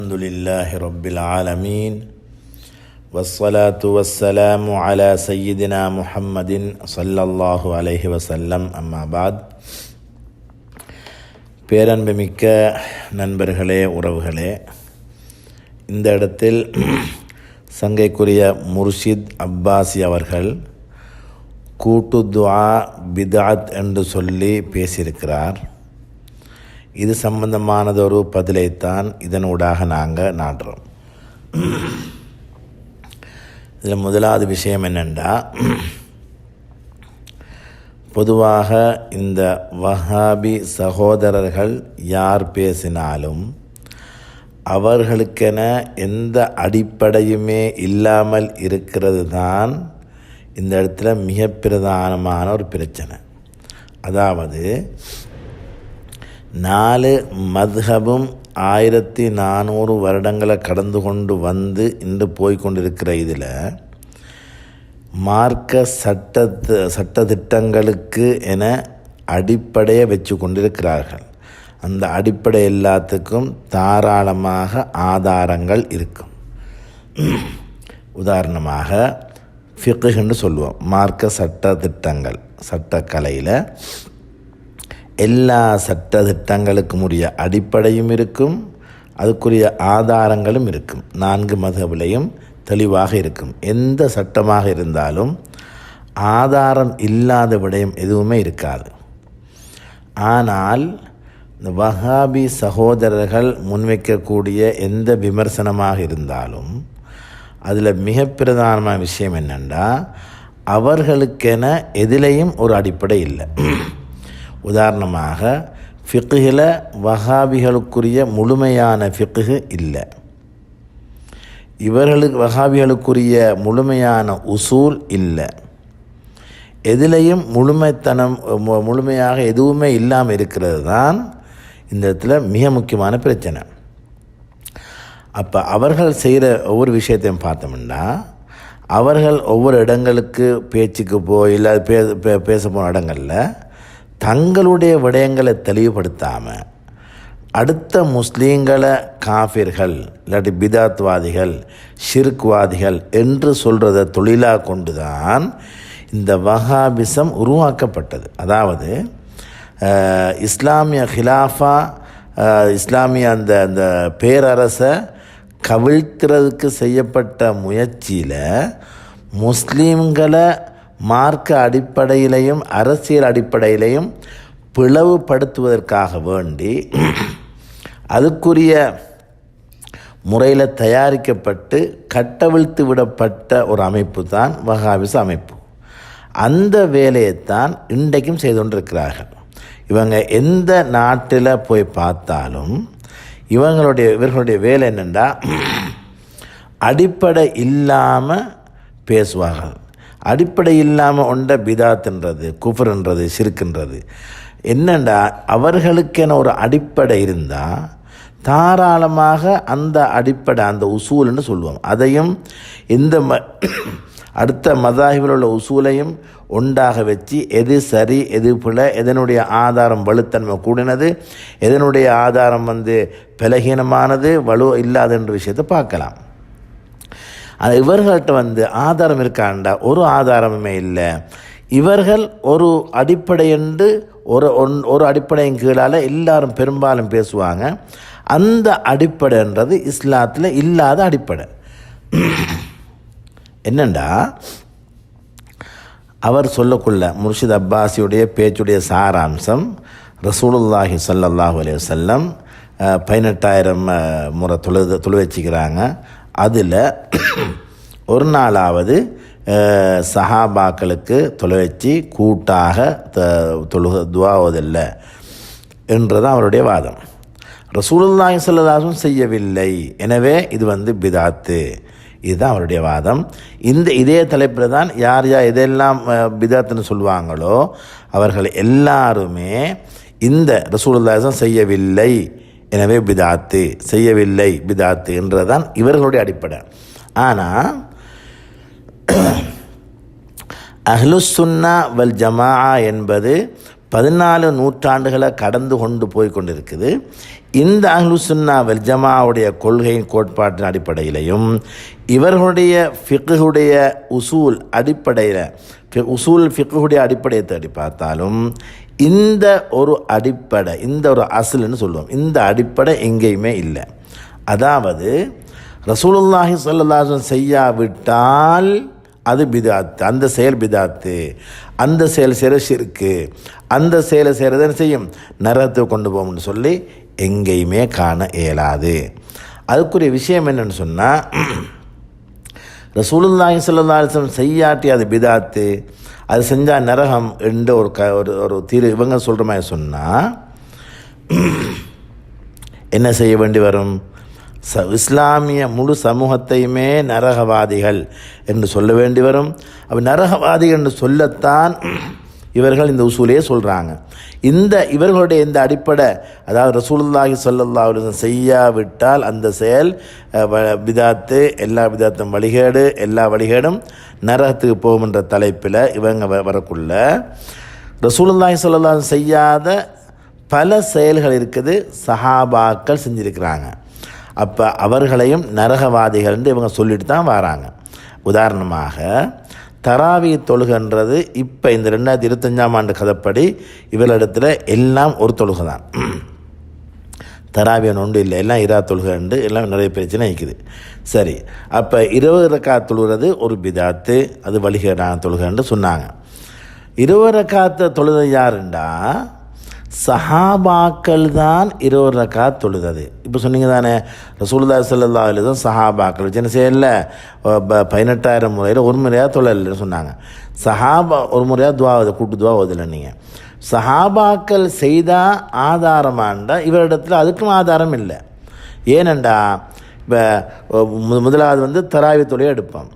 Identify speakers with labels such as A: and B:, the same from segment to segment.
A: அல்ஹம்துலில்லாஹி ரப்பில் ஆலமீன் வஸ்ஸலாத்து வஸ்ஸலாமு அலா சய்யிதினா முஹம்மதின் ஸல்லல்லாஹு அலைஹி வஸல்லம். அம்மா பாத். பேரன்புமிக்க நண்பர்களே, உறவுகளே, இந்த இடத்தில் சங்கைக்குரிய முர்ஷித் அப்பாசி அவர்கள் கூட்டு துஆ பித்அத் என்று சொல்லி பேசியிருக்கிறார். இது சம்பந்தமானதொரு பதிலைத்தான் இதனூடாக நாங்கள் நாடுறோம். இதில் முதலாவது விஷயம் என்னென்னா, பொதுவாக இந்த வஹாபி சகோதரர்கள் யார் பேசினாலும் அவர்களுக்கென எந்த அடிப்படையுமே இல்லாமல் இருக்கிறது தான் இந்த இடத்துல மிக பிரதானமான ஒரு பிரச்சனை. அதாவது 4 மத்ஹபும் 1400 வருடங்களை கடந்து கொண்டு வந்து இன்று போய்கொண்டிருக்கிற இதில் மார்க்க சட்டத்திட்டங்களுக்கு என அடிப்படையை வச்சு கொண்டிருக்கிறார்கள். அந்த அடிப்படை எல்லாத்துக்கும் தாராளமாக ஆதாரங்கள் இருக்கும். உதாரணமாக ஃபிக்ஹ்ன்னு சொல்லுவோம். மார்க்க சட்டத்திட்டங்கள், சட்டக்கலையில் எல்லா சட்டத்திட்டங்களுக்கும் உரிய அடிப்படையும் இருக்கும், அதுக்குரிய ஆதாரங்களும் இருக்கும். 4 மத்ஹபிலையும் தெளிவாக இருக்கும். எந்த சட்டமாக இருந்தாலும் ஆதாரம் இல்லாத விடயம் எதுவுமே இருக்காது. ஆனால் இந்த வஹாபி சகோதரர்கள் முன்வைக்கக்கூடிய எந்த விமர்சனமாக இருந்தாலும் அதில் மிக பிரதானமான விஷயம் என்னென்னா, அவர்களுக்கென எதிலையும் ஒரு அடிப்படை இல்லை. உதாரணமாக ஃபிக்ஹில் வஹாபிகளுக்குரிய முழுமையான ஃபிக்ஹ் இல்லை. வஹாபிகளுக்குரிய முழுமையான உசூல் இல்லை. எதிலையும் முழுமையாக எதுவுமே இல்லாமல் இருக்கிறது தான் இந்த இடத்துல மிக முக்கியமான பிரச்சனை. அப்போ அவர்கள் செய்கிற ஒவ்வொரு விஷயத்தையும் பார்த்தோம்னா, அவர்கள் ஒவ்வொரு இடங்களுக்கு பேச்சுக்கு போய் இல்லை பேச போன இடங்களில் தங்களுடைய விடயங்களை தெளிவுபடுத்தாமல் அடுத்த முஸ்லீம்களை காஃபிர்கள் இல்லாட்டி பிதாத்வாதிகள், ஷிர்க்வாதிகள் என்று சொல்கிறத தொழிலாக கொண்டு தான் இந்த வஹாபிசம் உருவாக்கப்பட்டது. அதாவது இஸ்லாமிய ஹிலாஃபா, இஸ்லாமிய அந்த பேரரசை கவிழ்க்கிறதுக்கு செய்யப்பட்ட முயற்சியில் முஸ்லீம்களை மார்க்க அடிப்படையிலையும் அரசியல் அடிப்படையிலையும் பிளவுபடுத்துவதற்காக வேண்டி அதுக்குரிய முறையில் தயாரிக்கப்பட்டு கட்டவிழ்த்து விடப்பட்ட ஒரு அமைப்பு தான் வஹாபிச அமைப்பு. அந்த வேலையைத்தான் இன்றைக்கும் செய்து கொண்டிருக்கிறார்கள். இவங்க எந்த நாட்டில் போய் பார்த்தாலும் இவர்களுடைய வேலை என்னென்னா, அடிப்படை இல்லாமல் பேசுவார்கள். அடிப்படை இல்லாமல் ஒன்ற பிதாத்ன்றது, குஃப்ர்ன்றது, ஷிர்க்ன்றது என்னென்னா, அவர்களுக்கென ஒரு அடிப்படை இருந்தால் தாராளமாக அந்த அடிப்படை, அந்த உசூல்னு சொல்லுவோம், அதையும் இந்த அடுத்த மதாஹிபில் உள்ள உசூலையும் ஒன்றாக வச்சு எது சரி எது பிழை, எதனுடைய ஆதாரம் வலுத்தன்மை கூடினது, எதனுடைய ஆதாரம் பலகீனமானது, வலு இல்லாத என்ற விஷயத்தை பார்க்கலாம். அது இவர்கள்ட்ட ஆதாரம் இருக்காண்டா ஒரு ஆதாரமுமே இல்லை. இவர்கள் ஒரு அடிப்படை என்று ஒரு அடிப்படையின் கீழால் எல்லாரும் பெரும்பாலும் பேசுவாங்க. அந்த அடிப்படைன்றது இஸ்லாத்தில் இல்லாத அடிப்படை. என்னண்டா, அவர் சொல்லக்குள்ள முர்ஷித் அப்பாசியுடைய பேச்சுடைய சாராம்சம், ரசூலுல்லாஹி ஸல்லல்லாஹு அலைஹி வஸல்லம் 18,000 முறை தொழு வச்சுக்கிறாங்க. அதில் ஒரு நாளாவது சஹாபாக்களுக்கு தொலை வச்சு கூட்டாக துஆவதில்லை என்றதான் அவருடைய வாதம். ரசூலுல்லாஹி ஸல்லல்லாஹு அலைஹி வஸல்லம் செய்யவில்லை, எனவே இது பிதாத்து. இதுதான் அவருடைய வாதம். இதே தலைப்பில் தான் யார் எதெல்லாம் பிதாத்துன்னு சொல்லுவாங்களோ அவர்கள் எல்லாருமே இந்த ரசூலுல்லாஹி செய்யவில்லை, எனவே பிதாத்து, செய்யவில்லை பிதாத்து என்றதான் இவர்களுடைய அடிப்படை. ஆனால் அஹ்லுஸ் சுன்னா வல் ஜமாஆ என்பது 14 நூற்றாண்டுகளை கடந்து கொண்டு போய் கொண்டிருக்குது. இந்த அஹ்லுஸ் சுன்னா வல் ஜமாவுடைய கொள்கையின் கோட்பாட்டின் அடிப்படையிலையும் இவர்களுடைய ஃபிக்ஹுடைய உசூல் அடிப்படையில் உசூல் ஃபிக்ஹுடைய அடிப்படையை தேடி பார்த்தாலும் இந்த ஒரு அடிப்படை, இந்த ஒரு அஸ்ல்னு சொல்லுவோம், இந்த அடிப்படை எங்கேயுமே இல்லை. அதாவது ரசூலுல்லாஹி ஸல்லல்லாஹு அலைஹி வஸல்லம் செய்யாவிட்டால் அது பிதாத்து, அந்த செயல் பிதாத்து, அந்த செயல் செய்கிற ஷிர்க்கு, அந்த செயலை செய்கிறத செய்யும் நரகத்தை கொண்டு போகும்னு சொல்லி எங்கேயுமே காண இயலாது. அதுக்குரிய விஷயம் என்னென்னு சொன்னால், ரசூலுல்லாஹி ஸல்லல்லாஹு அலைஹி வஸல்லம் செய்யாட்டி அது பிதாத்து, அது செஞ்சால் நரகம் என்ற ஒரு தீர்வு இவங்க சொல்கிற மாதிரி சொன்னால் என்ன செய்ய வேண்டி வரும்? இஸ்லாமிய முழு சமூகத்தையுமே நரகவாதிகள் என்று சொல்ல வேண்டி வரும். அப்போ நரகவாதிகள் என்று சொல்லத்தான் இவர்கள் இந்த உசூலையே சொல்கிறாங்க. இவர்களுடைய இந்த அடிப்படை, அதாவது ரசூலுல்லாஹி ஸல்லல்லாஹு அலைஹி வஸல்லம் செய்யாவிட்டால் அந்த செயல் பிதாத்து, எல்லா பிதாத்தும் வழிகேடு, எல்லா வழிகேடும் நரகத்துக்கு போகும் என்ற தலைப்பில் இவங்க வரக்குள்ள ரசூலுல்லாஹி ஸல்லல்லாஹு அலைஹி வஸல்லம் செய்யாத பல செயல்கள் இருக்குது, சஹாபாக்கள் செஞ்சுருக்கிறாங்க. அப்போ அவர்களையும் நரகவாதிகள் என்று இவங்க சொல்லிட்டு தான் வராங்க. உதாரணமாக தராவி தொழுகன்றது இப்போ இந்த 2025ஆம் ஆண்டு கதைப்படி இவர்களிடத்தில் எல்லாம் ஒரு தொழுகை தான். தராவியன் ஒன்று இல்லை, எல்லாம் இரா தொழுகண்டு எல்லாம் நிறைய பிரச்சனை இருக்குது. சரி, அப்போ 20 ரக்காத் தொழுகிறது ஒரு பிதாத்து, அது வழிகேடான தொழுகன்னு சொன்னாங்க. 20 ரக்காத்தை தொழுது யாருண்டா சஹாபாக்கள் தான் 20 ரக்காத் தொழுதது. இப்போ சொன்னீங்க தானே, ரசூலுல்லாஹி ஸல்லல்லாஹு அலைஹி வஸல்லம் சஹாபாக்கள் வச்சு என்ன செய்யல, 18,000 முறையில் ஒரு முறையாக தொழலைன்னு சொன்னாங்க. சஹாபா ஒரு முறையாக துவா கூட்டு துவா ஓதலை. நீங்கள் சஹாபாக்கள் செய்தால் ஆதாரமாண்டா இவரிடத்தில் அதுக்கும் ஆதாரம் இல்லை. ஏனண்டா இப்போ முதலாவது தராவி தொழுகை எடுப்போம்.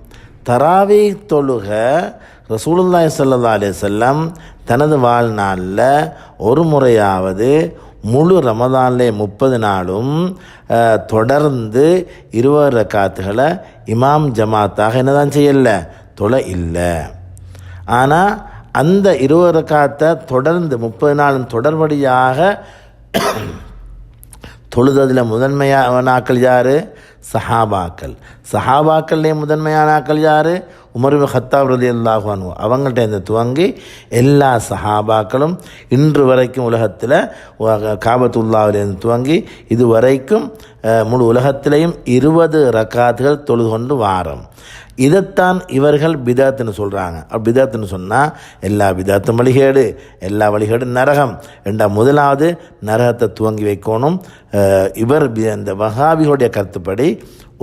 A: தராவி தொழுக ரசூலுல்லாஹி ஸல்லல்லாஹு அலைஹி வஸல்லம் தனது வாழ்நாளில் ஒரு முறையாவது முழு ரமதான்லே 30 நாளும் தொடர்ந்து 20 ரக்காத்துகளை இமாம் ஜமாத்தாக என்னதான் செய்யல, தொலை இல்லை. ஆனால் அந்த 20 ரக்காத்தை தொடர்ந்து 30 நாளும் தொடர்படியாக தொழுததில் முதன்மையான ஆக்கள் யார்? சஹாபாக்கள். சஹாபாக்கள்லேயே முதன்மையான ஆக்கள் யார்? உமர் இப்னு கத்தாப் ரலியல்லாஹு அன்ஹு. அவங்கள்ட்ட இருந்து துவங்கி எல்லா சஹாபாக்களும் இன்று வரைக்கும் உலகத்தில் காபத்துல்லாவிலேருந்து துவங்கி இது வரைக்கும் முழு உலகத்திலையும் 20 ரக்காத்துகள் தொழுது கொண்டு வாரம். இதைத்தான் இவர்கள் பிதாத்துன்னு சொல்கிறாங்க. பிதாத்துன்னு சொன்னால் எல்லா பிதாத்தும் வழிகேடு, எல்லா வழிகேடும் நரகம் ரெண்டா. முதலாவது நரகத்தை துவங்கி வைக்கணும். இவர் இந்த வஹாபிகளுடைய கருத்துப்படி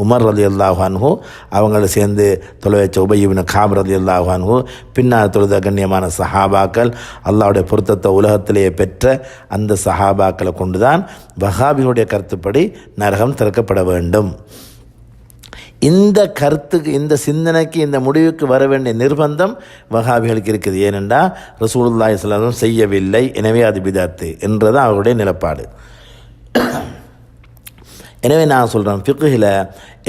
A: உமர் ரலியல்லாஹு அன்ஹு அவங்கள சேர்ந்து தொலை வச்ச உபய் இப்னு காப் ரலியல்லாஹு அன்ஹு, பின்னால் தொழுத கண்ணியமான சஹாபாக்கள், அல்லாஹ்வுடைய பொருத்தத்தை உலகத்திலேயே பெற்ற அந்த சஹாபாக்களை கொண்டு தான் வஹாபிகளுடைய கருத்துப்படி நரகம் திறக்கப்பட வேண்டும். இந்த கருத்துக்கு, இந்த சிந்தனைக்கு, இந்த முடிவுக்கு வர வேண்டிய நிர்பந்தம் வஹாபிகளுக்கு இருக்குது. ஏனென்றால் ரசூலுல்லாஹி ஸல்லல்லாஹு அலைஹி வஸல்லம் செய்யவில்லை, எனவே அது பிதாத்து என்றது அவருடைய நிலப்பாடு. எனவே நான் சொல்கிறேன், ஃபிக்ஹில்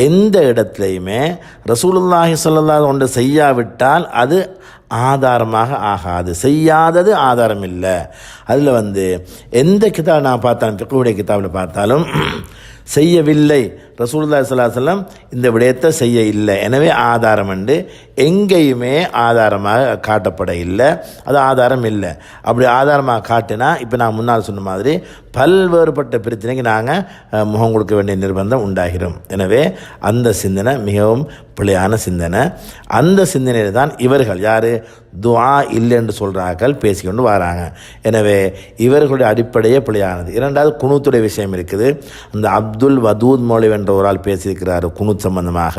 A: எந்த இடத்துலையுமே ரசூலுல்லாஹி ஸல்லல்லாஹு அலைஹி வஸல்லம் செய்யாவிட்டால் அது ஆதாரமாக ஆகாது. செய்யாதது ஆதாரம் இல்லை. அதில் எந்த கிதாப் நான் பார்த்தாலும், ஃபிக்ஹுடைய கிதாபில் பார்த்தாலும் செய்யவில்லை, ரசூலுல்லாஹி ஸல்லல்லாஹு அலைஹி வஸல்லம் இந்த விடயத்தை செய்ய இல்லை, எனவே ஆதாரம் என்று எங்கேயுமே ஆதாரமாக காட்டப்பட இல்லை. அது ஆதாரம் இல்லை. அப்படி ஆதாரமாக காட்டினா இப்போ நான் முன்னால் சொன்ன மாதிரி பல்வேறுபட்ட பிரச்சனைக்கு நாங்கள் முகம் கொடுக்க வேண்டிய நிர்பந்தம் உண்டாகிறோம். எனவே அந்த சிந்தனை மிகவும் பிழையான சிந்தனை. அந்த சிந்தனையில் தான் இவர்கள் யார் துஆ இல்லை என்று சொல்கிறார்கள் பேசிக்கொண்டு வராங்க. எனவே இவர்களுடைய அடிப்படையே பிழையானது. இரண்டாவது குனூத்துடைய விஷயம் இருக்குது. அந்த அப்துல் வதூத் மௌலவி என்ற ஒரு ஆள் பேசியிருக்கிறார் குனூத் சம்பந்தமாக.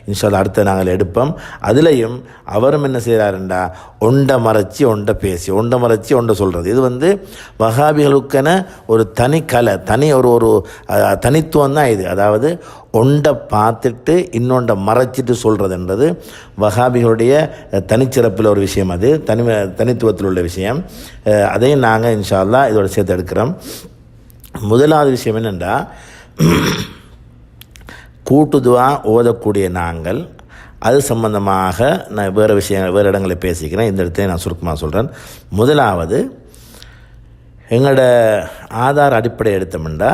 A: இன்ஷா அல்லாஹ் அடுத்த நாங்கள் எடுப்போம். அதுலேயும் அவரும் என்ன செய்கிறாருண்டா ஒண்டை மறைச்சி ஒண்டை பேசி, ஒண்டை மறைச்சி ஒண்டை சொல்கிறது. இது வஹாபிகளுக்கென ஒரு தனி கலை, தனி ஒரு தனித்துவம் தான் இது. அதாவது ஒண்டை பார்த்துட்டு இன்னொண்டை மறைச்சிட்டு சொல்கிறதுன்றது வஹாபிகளுடைய தனிச்சிறப்பில் ஒரு விஷயம். அது தனித்துவத்தில் உள்ள விஷயம். அதையும் நாங்கள் இன்ஷா அல்லாஹ் இதோட சேர்த்து எடுக்கிறோம். முதலாவது விஷயம் என்னென்னா, கூட்டுதுவா ஓதக்கூடிய நாங்கள் அது சம்பந்தமாக நான் வேறு இடங்களை பேசிக்கிறேன். இந்த இடத்துல நான் சுருக்கமாக சொல்கிறேன். முதலாவது எங்களோட ஆதார அடிப்படை எடுத்தோம்னா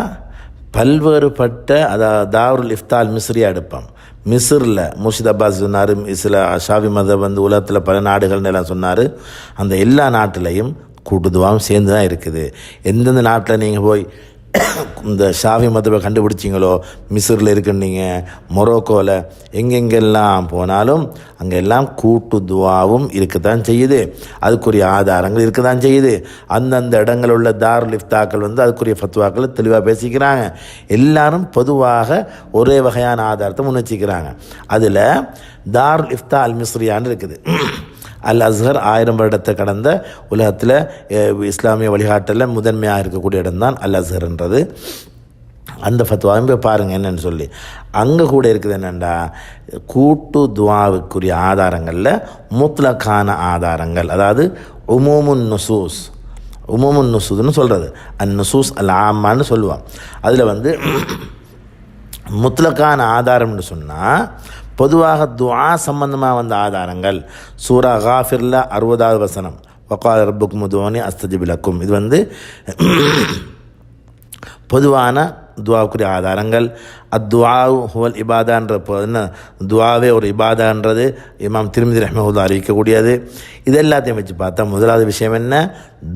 A: பல்வேறுபட்ட அதாவது தாருல் இஃப்தால் மிஸ்ரியாக எடுப்போம். மிஸ்ரில் முர்ஷித் அப்பாஸ் சொன்னார், ஷாஃபி மதம் வந்து உலகத்தில் பல நாடுகள்னு எல்லாம் சொன்னார். அந்த எல்லா நாட்டிலையும் கூட்டுதுவாவும் சேர்ந்து தான் இருக்குது. எந்தெந்த நாட்டில் நீங்கள் போய் இந்த ஷாஃபி மதவை கண்டுபிடிச்சிங்களோ, மிஸ்ரில் இருக்குன்னீங்க, மொரோக்கோவில் எங்கெங்கெல்லாம் போனாலும் அங்கே எல்லாம் கூட்டு துவாவும் இருக்கத்தான் செய்யுது. அதுக்குரிய ஆதாரங்கள் இருக்க தான் செய்யுது. அந்தந்த இடங்களில் உள்ள தாருல் இஃப்தாக்கள் வந்து அதுக்குரிய ஃபத்வாக்களை தெளிவாக பேசிக்கிறாங்க. எல்லாரும் பொதுவாக ஒரே வகையான ஆதாரத்தை முன்னெச்சிக்கிறாங்க. அதில் தாருல் இஃப்தா அல் மிஸ்ரியான்னு இருக்குது. அல் அஸ்ஹர் 1000 வருடத்தை கடந்த உலகத்தில் இஸ்லாமிய வழிகாட்டலில் முதன்மையாக இருக்கக்கூடிய இடம்தான் அல் அஸ்ஹர்ன்றது. அந்த ஃபத்வாவும் போய் பாருங்கள் என்னென்னு சொல்லி. அங்கே கூட இருக்குது என்னென்னா, கூட்டு துவாவுக்குரிய ஆதாரங்களில் முத்லக்கான ஆதாரங்கள், அதாவது உமூமுன் நுசூஸ்னு சொல்கிறது, நுசூஸ் அல் ஆமான்னு சொல்லுவான். அதில் வந்து முத்லக்கான ஆதாரம்னு சொன்னால் பொதுவாக துஆ சம்பந்தமாக வந்த ஆதாரங்கள். சூரா காஃபிரில் 60வது வசனம், வகால ரப்புக்கும் உதுஊனி அஸ்தஜிப் லக்கும், இது வந்து பொதுவான துவாவுக்குரிய ஆதாரங்கள். அத்துஆவு ஹுவல் இபாதான்ற என்ன, துவாவே ஒரு இபாதான்றது இமாம் திர்மிதி ரஹ்மத்துல்லாஹி அறிவிக்கக்கூடியது. இது எல்லாத்தையும் வச்சு பார்த்தா முதலாவது விஷயம் என்ன,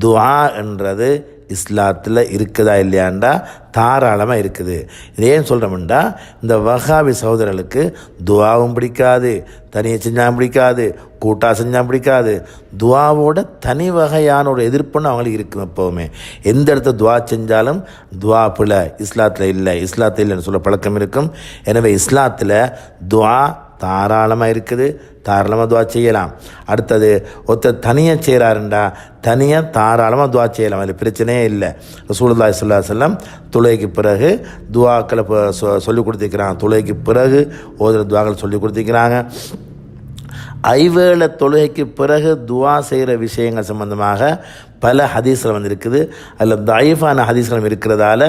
A: துஆ என்றது இஸ்லாத்தில் இருக்குதா இல்லையாண்டா தாராளமாக இருக்குது. இது ஏன் சொல்கிறோம்டா, இந்த வஹாபி சகோதரர்களுக்கு துவாவும் பிடிக்காது, தனியை செஞ்சால் பிடிக்காது, கூட்டாக செஞ்சால் பிடிக்காது. துவாவோட தனி வகையான ஒரு எதிர்ப்புன்னு அவங்களுக்கு இருக்கும். எப்போவுமே எந்த இடத்த துவா செஞ்சாலும் துவா பிழை, இஸ்லாத்தில் இல்லைன்னு சொல்ல பழக்கம் இருக்கும். எனவே இஸ்லாத்தில் துவா தாராளமாக இருக்குது, தாராளமாக துவா செய்யலாம். அடுத்தது ஒருத்தர் தனியாக செய்கிறாருண்டா தனியாக தாராளமாக துவா செய்யலாம், அதில் பிரச்சனையே இல்லை. ரசூலுல்லாஹி ஸல்லல்லாஹு அலைஹி வஸல்லம் தொழுகைக்கு பிறகு துவாக்களை சொல்லிக் கொடுத்துருக்கிறாங்க. தொழுகைக்கு பிறகு ஓதுற துவாக்களை சொல்லிக் கொடுத்துருக்கிறாங்க. ஐவேளை தொழுகைக்கு பிறகு துவா செய்கிற விஷயங்கள் சம்பந்தமாக பல ஹதீஸ்கள் வந்து இருக்குது. அதில் தாயிஃபான ஹதீஸ்களும் இருக்கிறதால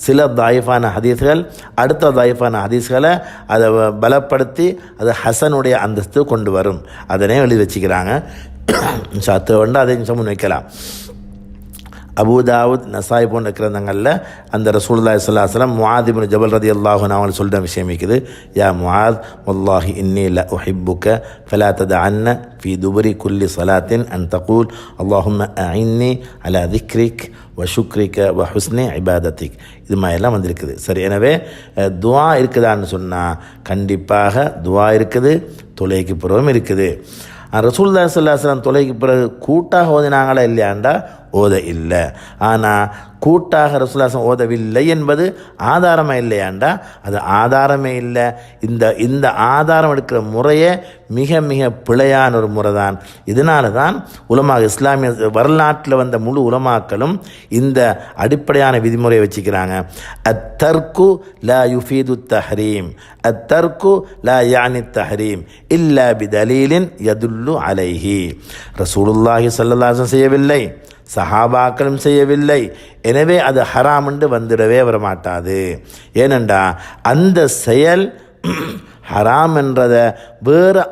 A: சில தாயிஃபான ஹதீஸ்கள் அடுத்த தாயிஃபான ஹதீஸ்களை அதை பலப்படுத்தி அது ஹசனுடைய அந்தஸ்து கொண்டு வரும். அதனே எழுதி வச்சுக்கிறாங்க. சத்து வேண்டாம், அதை முன் வைக்கலாம். அபூ தாவூத், நசாய் போன்ற கிரந்தங்களில் அந்த ரசூலுல்லாஹி ஸல்லல்லாஹு அலைஹி வஸல்லம் முஆத் இப்னு ஜபல் ரலியல்லாஹு அன்ஹு அவங்க சொல்கிற விஷயம் இருக்குது. யா முஆத் வல்லாஹி இன்னி ல உஹிப்புக ஃபலா ததஅன்ன ஃபீ துபரி குல்லி ஸலாத்தின் அன் தகூல் அல்லாஹும்ம அஇன்னி அலா திக்ரிக் வ ஷுக்ரிக வ ஹுஸ்னி இபாதத்திக். இது மாதிரிலாம் வந்திருக்குது. சரி, எனவே துவா இருக்குதான்னு சொன்னால் கண்டிப்பாக துவா இருக்குது, தொழுகைக்கு பிறகும் இருக்குது. ரசூலுல்லாஹி ஸல்லல்லாஹு அலைஹி வஸல்லம் தொழுகைக்கு பிறகு கூட்டாக ஓதினாங்களா இல்லையாண்டா ஓத இல்லை. ஆனால் கூட்டாக ரசூலுல்லாஹி ஓதவில்லை என்பது ஆதாரமாக இல்லையாண்டா அது ஆதாரமே இல்லை. இந்த ஆதாரம் எடுக்கிற முறையே மிக மிக பிழையான ஒரு முறை தான். இதனால தான் இஸ்லாமிய வரலாற்றில் வந்த முழு உலமாக்களும் இந்த அடிப்படையான விதிமுறையை வச்சுக்கிறாங்க. அத்தர்கு லா யுஃபீது தஹ்ரீம், அத்தர்கு லா யானி தஹ்ரீம் இல்லா பிதலீலின் யதுல்லு அலைஹி. ரசூலுல்லாஹி ஸல்லல்லாஹு அலைஹி வஸல்லம் செய்யவில்லை, சஹாபாக்களும் செய்யவில்லை, எனவே அது ஹராம் என்று வந்துடவே வரமாட்டாது. ஏனென்றா அந்த செயல் ஹராம் என்றதை வேறு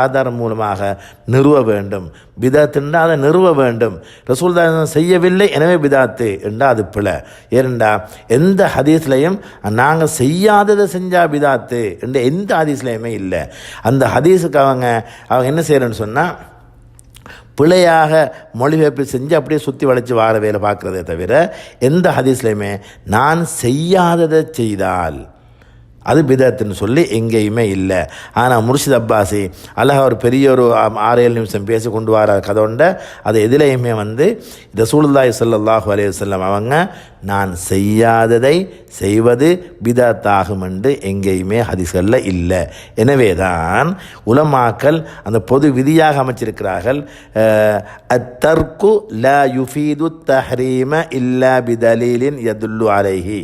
A: ஆதாரம் மூலமாக நிறுவ வேண்டும். பிதாத்துண்டா அதை நிறுவ வேண்டும். ரசூலுல்லாஹி செய்யவில்லை எனவே பிதாத்து என்றால் அது பிழை. ஏனென்றா எந்த ஹதீஸ்லையும் நாங்கள் செய்யாததை செஞ்சால் பிதாத்து என்ற எந்த ஹதீஸ்லையுமே இல்லை. அந்த ஹதீஸுக்கு அவங்க என்ன செய்யறேன்னு சொன்னால் பிழையாக மொழிபெயர்ப்பு செஞ்சு அப்படியே சுற்றி வளைச்சி வார வேலை பார்க்குறதே தவிர எந்த ஹதீஸ்லையுமே நான் செய்யாததை செய்தால் அது பிதத்துன்னு சொல்லி எங்கேயுமே இல்லை. ஆனால் முர்ஷித் அப்பாசி அழகாக ஒரு பெரிய ஒரு 6-7 நிமிஷம் பேசி கொண்டு வர கதை உண்ட அது எதிலையுமே வந்து ரசூலுல்லாஹி ஸல்லல்லாஹு அலைஹி வஸல்லம் அவங்க நான் செய்யாததை செய்வது பிதத்தாகும் என்று எங்கேயுமே ஹதீஸ்களில் இல்லை. எனவே தான் உலமாக்கள் அந்த பொது விதியாக அமைச்சிருக்கிறார்கள், அத்தர்கு லா யுஃபீது தஹ்ரீம இல்லா பிதலீலின் யதுல்லு அலைஹி,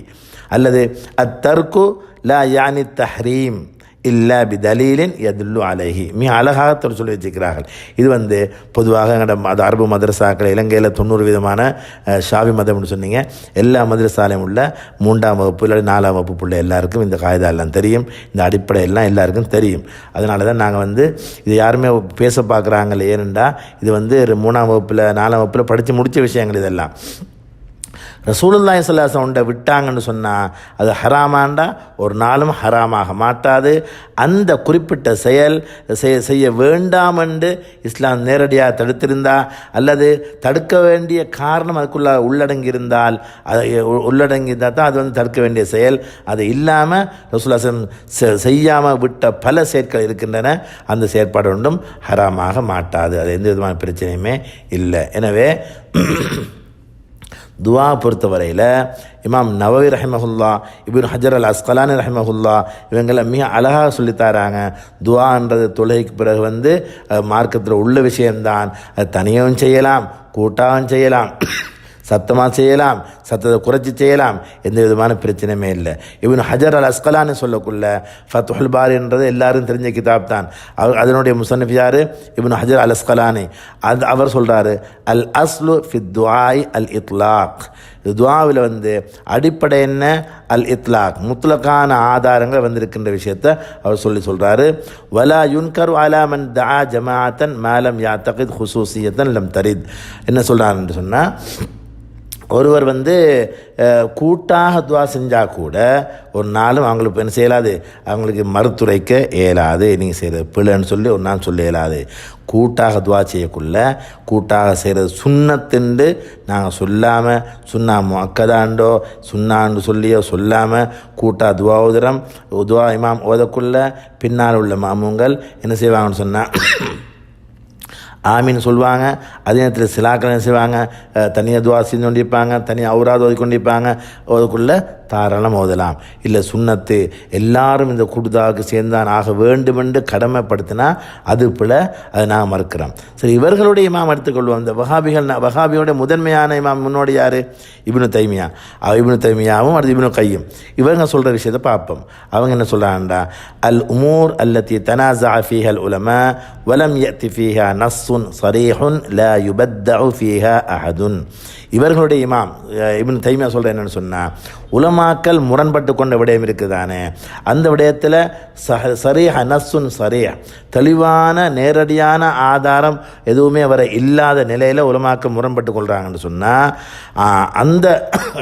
A: அல்லது அத்தர்கு லா யானி தஹ்ரீம் இல்லா பி தலீலின் யதுல்லு அலைஹி. மிக அழகாக சொல்லி வச்சுக்கிறார்கள். இது பொதுவாக அது அரபு மதரசாக்கள் இலங்கையில் 90% ஷாவி மதம்னு சொன்னீங்க. எல்லா மதரசாலையும் உள்ள 3ஆம் வகுப்பு இல்லை 4ஆம் வகுப்பு உள்ள எல்லாருக்கும் இந்த காய்தா எல்லாம் தெரியும். இந்த அடிப்படை எல்லாம் எல்லாருக்கும் தெரியும். அதனால தான் நாங்கள் இது யாருமே பேச பார்க்குறாங்க. ஏனென்றா இது 3ஆம் வகுப்பில் 4ஆம் வகுப்பில் படித்து முடித்த விஷயங்கள். இதெல்லாம் ரசூலுல்லாஹி ஸல்லல்லாஹு அலைஹி வஸல்லம் விட்டாங்கன்னு சொன்னால் அது ஹராமாண்டா ஒரு நாளும் ஹராமாக மாட்டாது. அந்த குறிப்பிட்ட செயல் செய்ய வேண்டாம் என்று இஸ்லாம் நேரடியாக தடுத்திருந்தா அல்லது தடுக்க வேண்டிய காரணம் அதுக்குள்ள உள்ளடங்கியிருந்தால் உள்ளடங்கியிருந்தால் தான் அது தடுக்க வேண்டிய செயல். அது இல்லாமல் ரசூலுல்லாஹி செய்யாமல் விட்ட பல செயற்கள் இருக்கின்றன. அந்த செயற்பாடு ஒன்றும் ஹராமாக மாட்டாது. அது எந்த விதமான பிரச்சனையுமே இல்லை. எனவே துவா பொறுத்தவரையில் இமாம் நவவி ரஹிமஹுல்லா, இப்னு ஹஜர் அல் அஸ்கலானி ரஹிமஹுல்லா இவங்களை மிக அழகாக சொல்லித்தாராங்க. துவான்றது தொழுகைக்கு பிறகு மார்க்கத்தில் உள்ள விஷயம்தான். அது தனியாகவும் செய்யலாம், கூட்டாகவும் செய்யலாம், சத்தமாக செய்யலாம், சத்தத்தை குறைச்சி செய்யலாம். எந்த விதமான பிரச்சனையுமே இல்லை. இப்னு ஹஜர் அல் அஸ்கலானி சொல்லக்குள்ள ஃபத்ஹுல் பாரின்றது எல்லாரும் தெரிஞ்ச கிதாப் தான். அதனுடைய முஸன்னிஃப் யார்? இப்னு ஹஜர் அல் அஸ்கலானி. அவர் சொல்கிறாரு, அல் அஸ்லு ஃபித் துஆஇ அல் இத்லாக். துஆவில் அடிப்படை என்ன? அல் இத்லாக், முத்லக்கான ஆதாரங்கள் வந்திருக்கின்ற விஷயத்தை அவர் சொல்கிறாரு. வலா யுன்கரு அலா மன் தஆ ஜமாஅத்தன் மாலம் யாத்தகித் ஹுசூசியத்தன் லம் தரித். என்ன சொல்கிறாருன்னு சொன்னால், ஒருவர் கூட்டாக துவா செஞ்சால் கூட ஒரு நாளும் அவங்களுக்கு என்ன செய்யலாது, அவங்களுக்கு மறுத்துரைக்க இயலாது. நீங்கள் செய்கிறது பிள்ளைன்னு சொல்லி ஒரு நாள் சொல்ல இயலாது. கூட்டாக துவா செய்யக்குள்ள கூட்டாக செய்கிறது சுன்னத்துண்டு நாங்கள் சொல்லாமல், சுன்னா முஅக்கதாண்டோ சுன்னான்னு சொல்லியோ சொல்லாமல் கூட்டாக துவா ஓதுறோம். துவா இமாம் ஓதக்குள்ள பின்னால் உள்ள மாமுங்கள் என்ன செய்வாங்கன்னு சொன்னால் ஆமீன் சொல்லுவாங்க. அதே நேரத்தில் சிலாக்கள் என்ன செய்வாங்க, தனியாக துவா செஞ்சு கொண்டிருப்பாங்க, தனியாக அவுராது ஓதி கொண்டிருப்பாங்க. அதுக்குள்ளே தாராளம் ஓதலாம். இல்லை சுன்னத்து எல்லாரும் இந்த குடுதாவுக்கு சேர்ந்தான் ஆக வேண்டுமென்று கடமைப்படுத்தினா அது பிழ, அதை நான் மறுக்கிறோம். சரி, இவர்களுடைய இமாம் எடுத்துக்கொள்வோம். இந்த வஹாபியோட முதன்மையான இமாம் முன்னோடி யார்? இப்னு தைமியா. இப்னு தைமியாவும் அடுத்து இப்னு கையும். இவங்க சொல்கிற விஷயத்தை பார்ப்போம். அவங்க என்ன சொல்கிறாங்கடா, அல் உமூர் அல்லத்தி தனாஸா ஃபீஹல் உலமா வலம் யத்தி ஃபீஹா நஸ்ஸுன் ஸரீஹுன் லா யுபத்தஉ ஃபீஹா அஹதுன். இவர்களுடைய இமாம் இப்னு தைமியா சொல்கிற என்னென்னு சொன்னால், உலமாக்கள் முரண்பட்டு கொண்ட விடயம் இருக்குதானே, அந்த விடயத்தில் சரீஹ நஸ்ஸுன் சரீஹ், தெளிவான நேரடியான ஆதாரம் எதுவுமே வர இல்லாத நிலையில் உலமாக்கள் முரண்பட்டு கொள்கிறாங்கன்னு சொன்னால், அந்த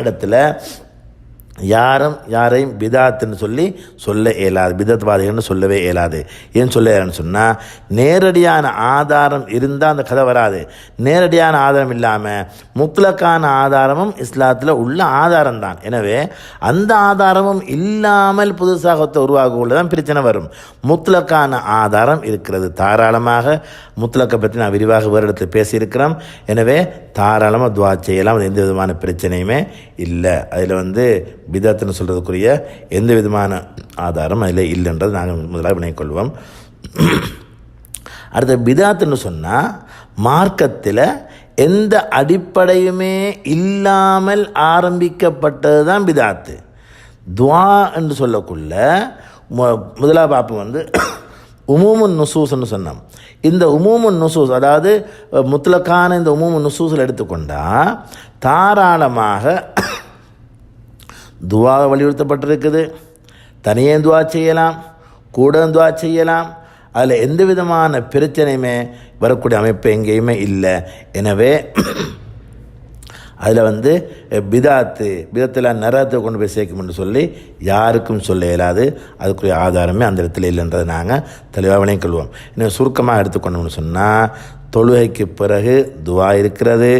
A: இடத்துல யாரையும் பிதாத்துன்னு சொல்ல இயலாது, பிதத்வாதிகள்னு சொல்லவே இயலாது. ஏன் சொல்ல இயலாதுன்னு சொன்னால், நேரடியான ஆதாரம் இருந்தால் அந்த கதை வராது. நேரடியான ஆதாரம் இல்லாமல் முத்லக்கான ஆதாரமும் இஸ்லாத்தில் உள்ள ஆதாரம் தான். எனவே அந்த ஆதாரமும் இல்லாமல் புதுசாக உருவாகக்குள்ளதான் பிரச்சனை வரும். முத்லக்கான ஆதாரம் இருக்கிறது தாராளமாக. முத்லக்கை பற்றி நான் விரிவாக வேறு இடத்துல பேசியிருக்கிறோம். எனவே தாராளமாக துவா செய்யலாம். அது எந்த விதமான பிரச்சனையுமே இல்லை. அதில் பிதத்துன்னு சொல்கிறதுக்குரிய எந்த விதமான ஆதாரம் அதில் இல்லைன்றது நாங்கள் முதலாக வினைக்கொள்வோம். அடுத்த பிதாத்துன்னு சொன்னால், மார்க்கத்தில் எந்த அடிப்படையுமே இல்லாமல் ஆரம்பிக்கப்பட்டது தான் பிதாத்து. துவா என்று சொல்லக்குள்ள முதலாக பார்ப்போம் உமூமுன் நுசூஸ்ன்னு சொன்னோம். இந்த உமூமுன் நுசூஸ், அதாவது முத்லக்கான இந்த உமூமுன் நுசூஸில் எடுத்துக்கொண்டால் தாராளமாக துவா வலியுறுத்தப்பட்டிருக்குது. தனியே துவா செய்யலாம், கூட துவா செய்யலாம். அதில் எந்த விதமான பிரச்சனையுமே வரக்கூடிய அமைப்பு எங்கேயுமே இல்லை. எனவே அதில் பிதத்தில் நரகத்தை கொண்டு போய் சேர்க்கும்னு சொல்லி யாருக்கும் சொல்ல இயலாது. அதுக்குரிய ஆதாரமே அந்த இடத்துல இல்லைன்றதை நாங்கள் தெளிவாக வினைக்கொள்வோம். இன்னும் சுருக்கமாக எடுத்துக்கொண்டோம்னு சொன்னால், தொழுகைக்கு பிறகு துவா இருக்கிறது.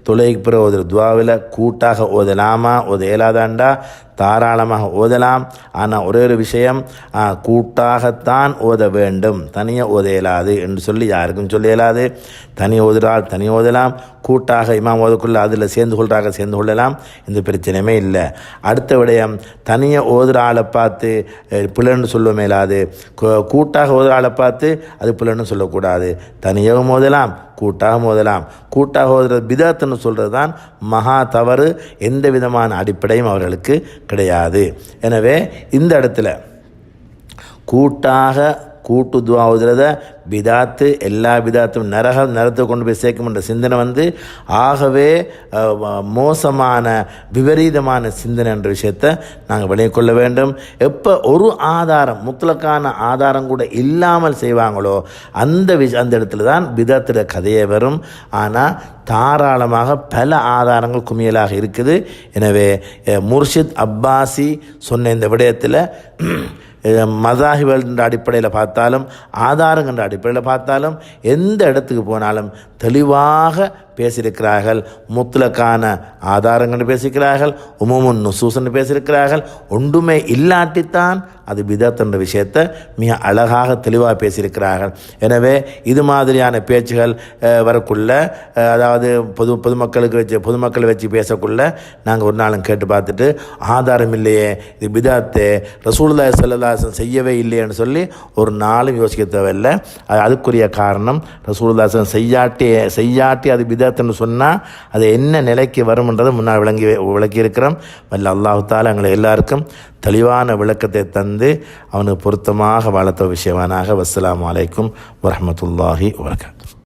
A: தொழுகைக்கு பிறகு ஓதுற துவாவில் கூட்டாக ஓதலாமா ஓத இயலாதாண்டா தாராளமாக ஓதலாம். ஆனால் ஒரே ஒரு விஷயம், கூட்டாகத்தான் ஓத வேண்டும், தனியாக ஓத இயலாது என்று சொல்லி யாருக்கும் சொல்ல இயலாது. தனி ஓதுறால் தனி ஓதலாம், கூட்டாக இமாம் ஓதக்குள்ள அதில் சேர்ந்து கொள்ளலாம். இந்த பிரச்சனையுமே இல்லை. அடுத்த விடயம், தனியாக ஓதுற ஆளை பார்த்து பிள்ளைன்னு சொல்ல மேலாது, கூட்டாக ஓதுற ஆளை பார்த்து அது பிள்ளைன்னு சொல்லக்கூடாது. தனியாகவும் ஓதலாம், கூட்டாக ஓதலாம். கூட்டாக ஓதுறது பிதத்துன்னு சொல்கிறது தான் மகா தவறு. எந்த விதமான அடிப்படையும் அவர்களுக்கு கிடையாது. எனவே இந்த இடத்துல கூட்டு துவா ஓதுறத பிதாத்து, எல்லா பிதாத்தும் நரத்தை கொண்டு போய் சேர்க்கும்ன்ற சிந்தனை வந்து ஆகவே மோசமான விபரீதமான சிந்தனை என்ற விஷயத்தை நாங்கள் விளங்கிக் கொள்ள வேண்டும். எப்போ ஒரு ஆதாரம், முத்தலக்கான ஆதாரம் கூட இல்லாமல் செய்வாங்களோ அந்த இடத்துல தான் பிதாத்திர கதையே வரும். ஆனால் தாராளமாக பல ஆதாரங்கள் குமியலாக இருக்குது. எனவே முர்ஷித் அப்பாசி சொன்ன இந்த விடயத்தில் மதாஹிபல் என்ற அடிப்படையில் பார்த்தாலும், ஆதாரங்கள் அடிப்படையில் பார்த்தாலும், எந்த இடத்துக்கு போனாலும் தெளிவாக பேசியிருக்கிறார்கள். முத்லக்கான ஆதாரங்கள் பேசியிருக்கிறார்கள், உமுமுன் நுசூஸ் பேசியிருக்கிறார்கள். ஒன்றுமே இல்லாட்டித்தான் அது பிதத் என்ற விஷயத்தை மிக அழகாக தெளிவாக பேசியிருக்கிறார்கள். எனவே இது மாதிரியான பேச்சுகள் வரக்குள்ள, அதாவது பொதுமக்களை வச்சு பேசக்குள்ள நாங்கள் ஒரு நாளும் கேட்டு பார்த்துட்டு ஆதாரம் இல்லையே, இது பிதத்து, ரசூலுல்லாஹி ஸல்லல்லாஹு அலைஹி வஸல்லம் செய்யவே இல்லைன்னு சொல்லி ஒரு நாளும் யோசிக்க தேவையில்லை. அதுக்குரிய காரணம் ரசூலுல்லாஹி ஸல்லல்லாஹு அலைஹி வஸல்லம் செய்யாட்டி அது பிதத்துன்னு சொன்னால் அது என்ன நிலைக்கு வரும்ன்றதை முன்னால் விளக்கியிருக்கிறோம். வல்ல அல்லாஹ் தஆலா எங்களை எல்லாருக்கும் தெளிவான விளக்கத்தை தந்து அவனுக்கு பொருத்தமாக வளர்த்த விஷயமானாக. வஸ்ஸலாமு அலைக்கும் வரஹ்மத்துல்லாஹி வபரகாத்துஹு.